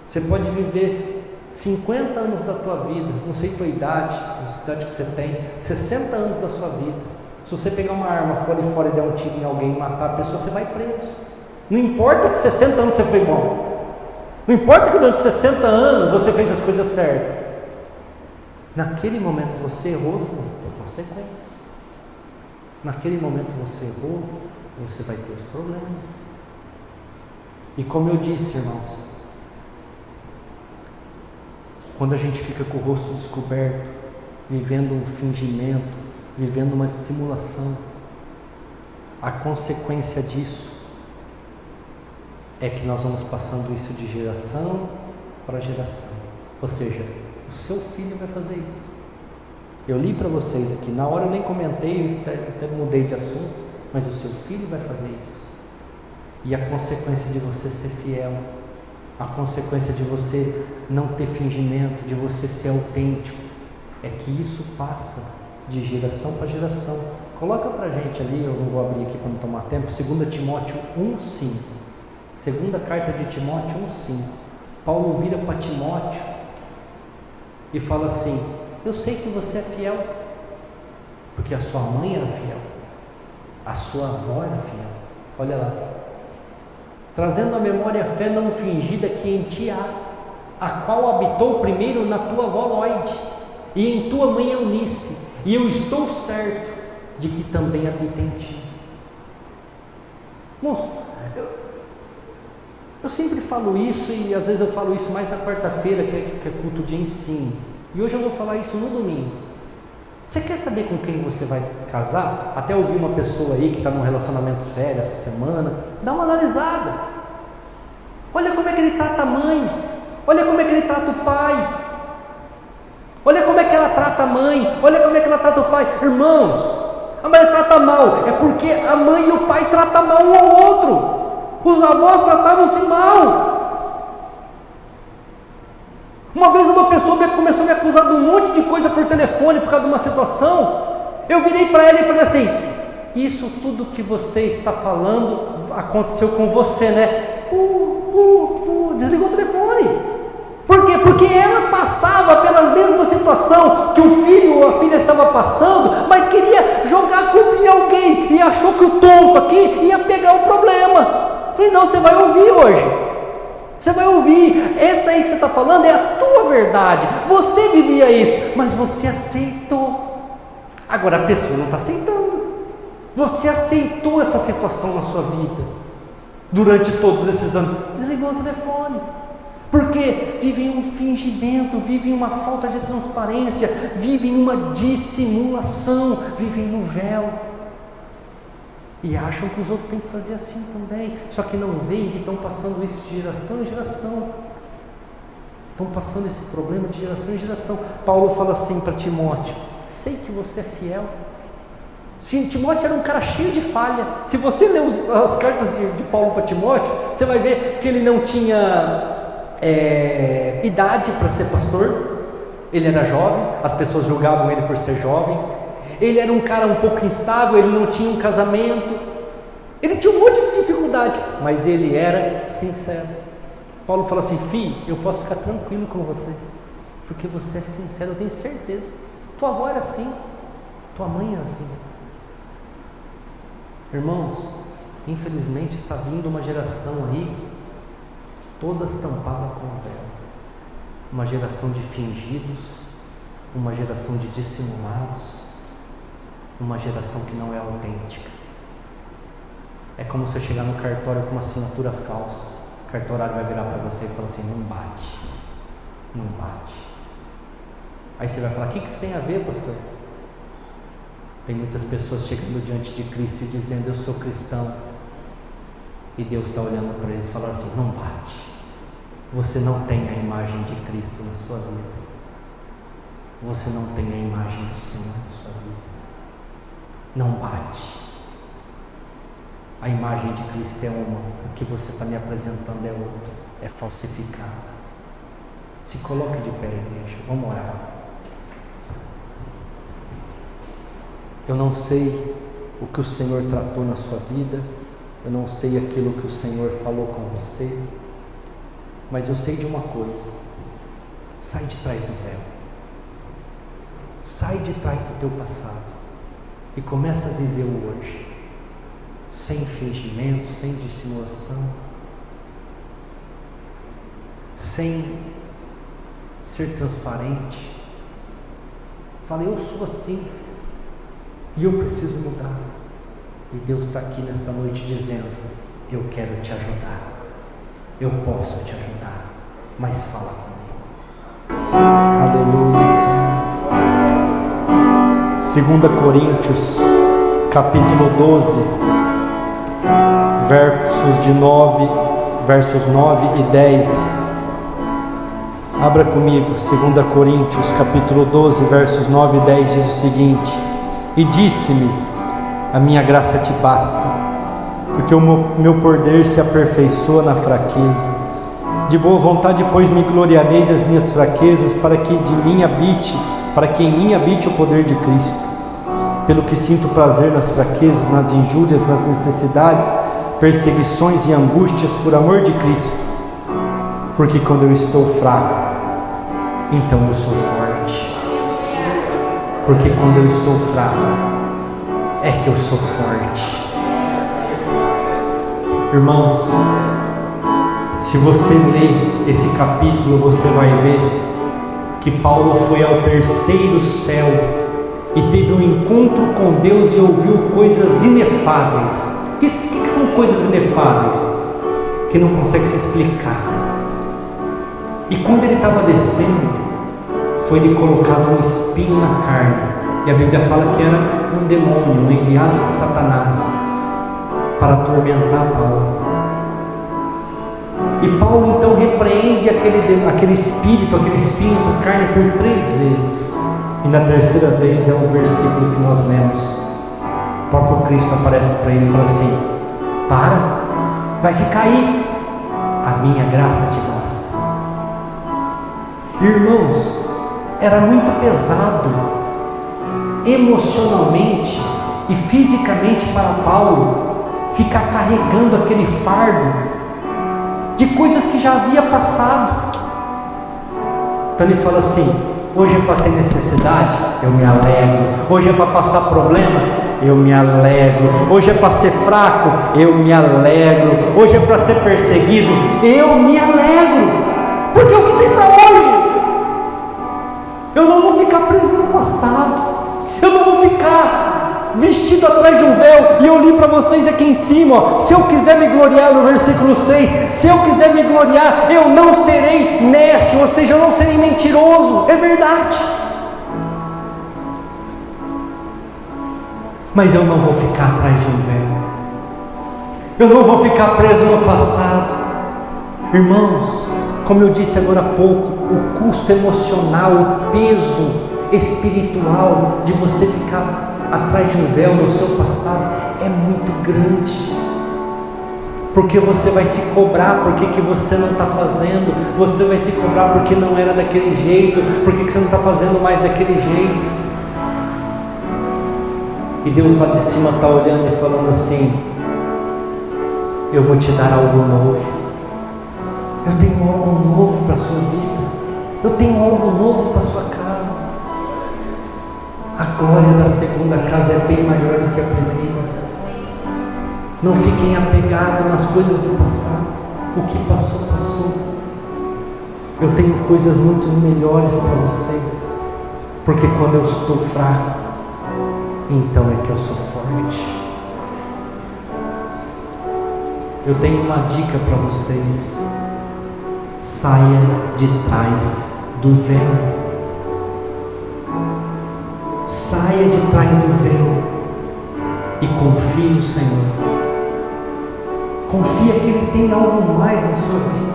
Você pode viver 50 anos da tua vida, não sei tua idade, a idade que você tem, 60 anos da sua vida. Se você pegar uma arma fora e der um tiro em alguém e matar a pessoa, você vai preso. Não importa que 60 anos você foi bom. Não importa que durante 60 anos você fez as coisas certas. Naquele momento você errou, você vai ter consequência. Naquele momento você errou, você vai ter os problemas. E como eu disse, irmãos, quando a gente fica com o rosto descoberto, vivendo um fingimento, vivendo uma dissimulação, a consequência disso é que nós vamos passando isso de geração para geração. Ou seja, o seu filho vai fazer isso. Eu li para vocês aqui, na hora eu nem comentei, eu até mudei de assunto, mas o seu filho vai fazer isso. E a consequência de você ser fiel, a consequência de você não ter fingimento, de você ser autêntico, é que isso passa de geração para geração. Coloca para a gente ali, eu não vou abrir aqui para não tomar tempo, 2 Timóteo 1,5. Segunda carta de Timóteo 1,5. Paulo vira para Timóteo e fala assim: eu sei que você é fiel, porque a sua mãe era fiel, a sua avó era fiel. Olha lá, trazendo à memória a fé não fingida que em ti há, a qual habitou primeiro na tua avó Loide e em tua mãe Eunice, e eu estou certo de que também habita em ti. Irmãos, eu sempre falo isso, e às vezes eu falo isso mais na quarta-feira, que é culto de ensino, e hoje eu vou falar isso no domingo. Você quer saber com quem você vai casar? Até ouvi uma pessoa aí que está num relacionamento sério essa semana, dá uma analisada, olha como é que ele trata a mãe, olha como é que ele trata o pai, olha como é que ela trata a mãe, olha como é que ela trata o pai. Irmãos, a mãe trata mal, é porque a mãe e o pai tratam mal um ao outro. Os avós tratavam-se mal. Uma vez uma pessoa começou a me acusar de um monte de coisa por telefone por causa de uma situação. Eu virei para ela e falei assim: isso tudo que você está falando aconteceu com você, né? Desligou o telefone. Por quê? Porque ela passava pela mesma situação que o filho ou a filha estava passando, mas queria jogar a culpa em alguém e achou que o tonto aqui ia pegar o problema. Falei, não, você vai ouvir hoje. Você vai ouvir. Essa aí que você está falando é a tua verdade. Você vivia isso, mas você aceitou. Agora a pessoa não está aceitando. Você aceitou essa situação na sua vida durante todos esses anos. Desligou o telefone. Porque vivem um fingimento, vivem uma falta de transparência, vivem uma dissimulação, vivem no véu. E acham que os outros têm que fazer assim também. Só que não veem que estão passando isso de geração em geração. Estão passando esse problema de geração em geração. Paulo fala assim para Timóteo: sei que você é fiel. Timóteo era um cara cheio de falha. Se você ler as cartas de Paulo para Timóteo, você vai ver que ele não tinha idade para ser pastor. Ele era jovem, as pessoas julgavam ele por ser jovem. Ele era um cara um pouco instável, ele não tinha um casamento, ele tinha um monte de dificuldade, mas ele era sincero. Paulo fala assim: filho, eu posso ficar tranquilo com você, porque você é sincero, eu tenho certeza. Tua avó era assim, tua mãe era assim. Irmãos, infelizmente está vindo uma geração aí, todas tampadas com o véu, uma geração de fingidos, uma geração de dissimulados, uma geração que não é autêntica. É como você chegar no cartório com uma assinatura falsa, o cartorário vai virar para você e falar assim: não bate, não bate. Aí você vai falar: o que isso tem a ver, pastor? Tem muitas pessoas chegando diante de Cristo e dizendo: eu sou cristão. E Deus está olhando para eles e falando assim: não bate. Você não tem a imagem de Cristo na sua vida. Você não tem a imagem do Senhor na sua vida. Não bate. A imagem de Cristo é uma, o que você está me apresentando é outra, é falsificado. Se coloque de pé, igreja, vamos orar. Eu não sei o que o Senhor tratou na sua vida, eu não sei aquilo que o Senhor falou com você, mas eu sei de uma coisa: sai de trás do véu, sai de trás do teu passado e começa a viver o hoje, sem fingimento, sem dissimulação, sem ser transparente. Fala: eu sou assim e eu preciso mudar. E Deus está aqui nessa noite dizendo: eu quero te ajudar, eu posso te ajudar, mas fala comigo. Aleluia, Senhor. 2 Coríntios capítulo 12, versos 9 e 10. Abra comigo. 2 Coríntios capítulo 12, versos 9 e 10 diz o seguinte: e disse-me: a minha graça te basta, porque o meu poder se aperfeiçoa na fraqueza. De boa vontade, pois, me gloriarei das minhas fraquezas, para que em mim habite o poder de Cristo. Pelo que sinto prazer nas fraquezas, nas injúrias, nas necessidades, perseguições e angústias por amor de Cristo. Porque quando eu estou fraco, então eu sou forte. Porque quando eu estou fraco, é que eu sou forte. Irmãos, se você ler esse capítulo, você vai ver que Paulo foi ao terceiro céu e teve um encontro com Deus e ouviu coisas inefáveis. O que são coisas inefáveis? Que não consegue se explicar. E quando ele estava descendo, foi-lhe colocado um espinho na carne. E a Bíblia fala que era um demônio, um enviado de Satanás, para atormentar Paulo. E Paulo então repreende aquele espírito, aquele espinho na carne por 3 vezes. E na terceira vez é o versículo que nós lemos. O próprio Cristo aparece para ele e fala assim: para, vai ficar aí, a minha graça te basta. Irmãos, era muito pesado emocionalmente e fisicamente para Paulo ficar carregando aquele fardo de coisas que já havia passado. Então ele fala assim: hoje é para ter necessidade, eu me alegro. Hoje é para passar problemas, eu me alegro. Hoje é para ser fraco, eu me alegro. Hoje é para ser perseguido, eu me alegro, porque é o que tem para hoje. Eu não vou ficar preso no passado, eu não vou ficar vestido atrás de um véu. E eu li para vocês aqui em cima, ó, se eu quiser me gloriar, no versículo 6, se eu quiser me gloriar, eu não serei nécio, ou seja, eu não serei mentiroso. É verdade, mas eu não vou ficar atrás de um véu, eu não vou ficar preso no passado. Irmãos, como eu disse agora há pouco, o custo emocional, o peso espiritual de você ficar atrás de um véu no seu passado é muito grande, porque você vai se cobrar porque que você não está fazendo, você vai se cobrar porque não era daquele jeito, porque que você não está fazendo mais daquele jeito. E Deus lá de cima está olhando e falando assim: eu vou te dar algo novo, eu tenho algo novo para a sua vida, eu tenho algo novo para a sua casa. A glória da segunda casa é bem maior do que a primeira. Não fiquem apegados nas coisas do passado. O que passou, passou. Eu tenho coisas muito melhores para você, porque quando eu estou fraco, então é que eu sou forte. Eu tenho uma dica para vocês: saia de trás do véu. Saia de trás do véu e confie no Senhor. Confia que Ele tem algo mais na sua vida.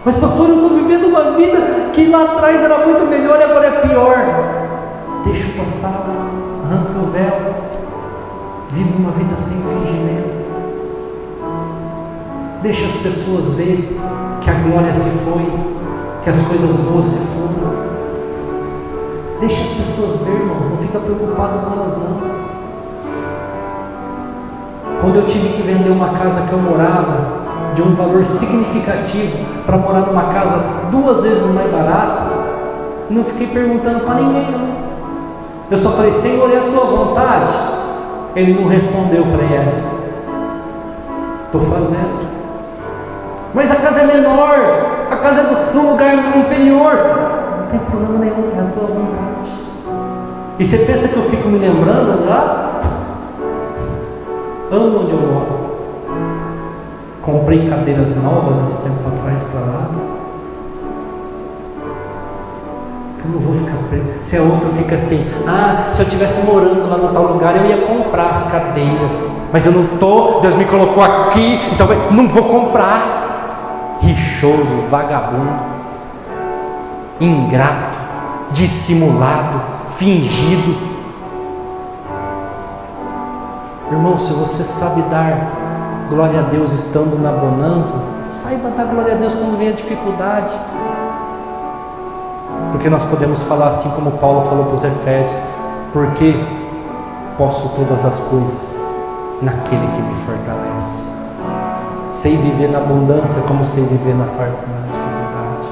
Mas pastor, eu estou vivendo uma vida que lá atrás era muito melhor e agora é pior. Deixa o passado, arranque o véu, vive uma vida sem fingimento. Deixa as pessoas ver que a glória se foi, que as coisas boas se foram. Deixa as pessoas ver, irmãos, não fica preocupado com elas não. Quando eu tive que vender uma casa que eu morava, de um valor significativo, para morar numa casa 2 vezes mais barata, não fiquei perguntando para ninguém não. Eu só falei, Senhor, é a tua vontade? Ele não respondeu, eu falei, estou fazendo. Mas a casa é menor, a casa é num lugar inferior. Não tem problema nenhum, é a tua vontade. E você pensa que eu fico me lembrando lá? Amo onde eu moro. Comprei cadeiras novas esse tempo atrás para lá. Eu não vou ficar preso. Se a outra fica assim, se eu estivesse morando lá no tal lugar, eu ia comprar as cadeiras. Mas eu não estou, Deus me colocou aqui, então não vou comprar. Rixoso, vagabundo, ingrato, dissimulado, fingido. Irmão, se você sabe dar glória a Deus estando na bonança, saiba dar glória a Deus quando vem a dificuldade. Porque nós podemos falar assim como Paulo falou para os Efésios, porque posso todas as coisas naquele que me fortalece. Sei viver na abundância como sei viver na dificuldade.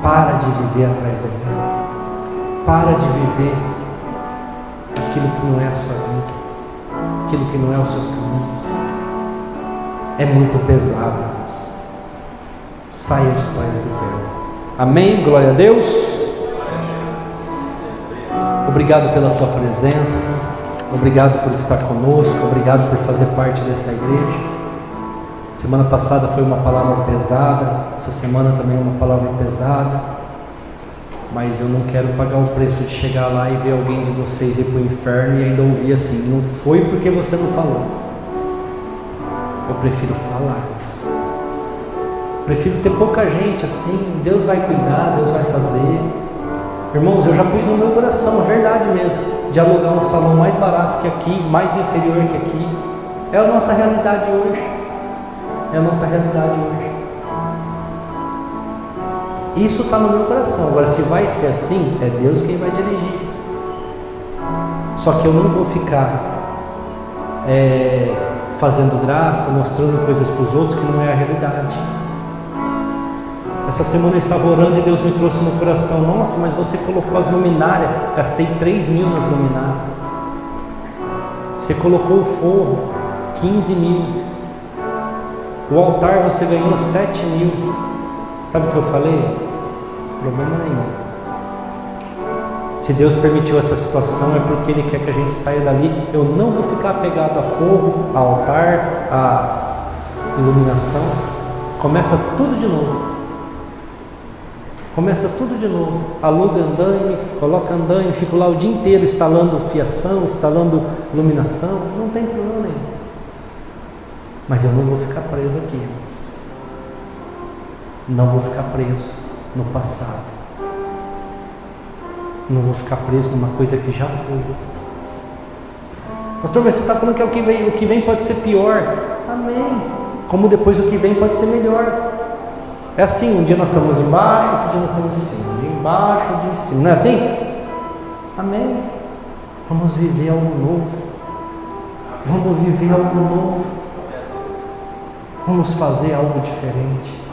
Para de viver atrás do véu. Para de viver aquilo que não é a sua vida, aquilo que não é os seus caminhos. É muito pesado, irmãos. Saia de trás do véu. Amém? Glória a Deus. Obrigado pela tua presença. Obrigado por estar conosco. Obrigado por fazer parte dessa igreja. Semana passada foi uma palavra pesada. Essa semana também é uma palavra pesada. Mas eu não quero pagar o preço de chegar lá e ver alguém de vocês ir para o inferno e ainda ouvir assim, não foi porque você não falou. Eu prefiro falar. Prefiro ter pouca gente assim, Deus vai cuidar, Deus vai fazer. Irmãos, eu já pus no meu coração, é verdade mesmo, de alugar um salão mais barato que aqui, mais inferior que aqui. É a nossa realidade hoje. É a nossa realidade hoje. Isso está no meu coração. Agora, se vai ser assim, é Deus quem vai dirigir. Só que eu não vou ficar fazendo graça, mostrando coisas para os outros que não é a realidade. Essa semana eu estava orando e Deus me trouxe no coração, nossa, mas você colocou as luminárias, gastei 3 mil nas luminárias. Você colocou o forro, 15 mil. O altar você ganhou 7 mil. Sabe o que eu falei? Problema nenhum. Se Deus permitiu essa situação é porque Ele quer que a gente saia dali. Eu não vou ficar apegado a forro, a altar, a iluminação. Começa tudo de novo. Começa tudo de novo. Aluga andaime, coloca andaime, fico lá o dia inteiro instalando fiação, instalando iluminação. Não tem problema nenhum. Mas eu não vou ficar preso aqui, irmãos. Não vou ficar preso no passado. Não vou ficar preso numa coisa que já foi. Pastor, mas você está falando que é o que vem pode ser pior. Amém. Como depois o que vem pode ser melhor. É assim, um dia nós estamos embaixo, outro dia nós estamos em cima. Um dia embaixo, outro dia em cima. Não é assim? Amém. Vamos viver algo novo. Vamos viver algo novo. Vamos fazer algo diferente.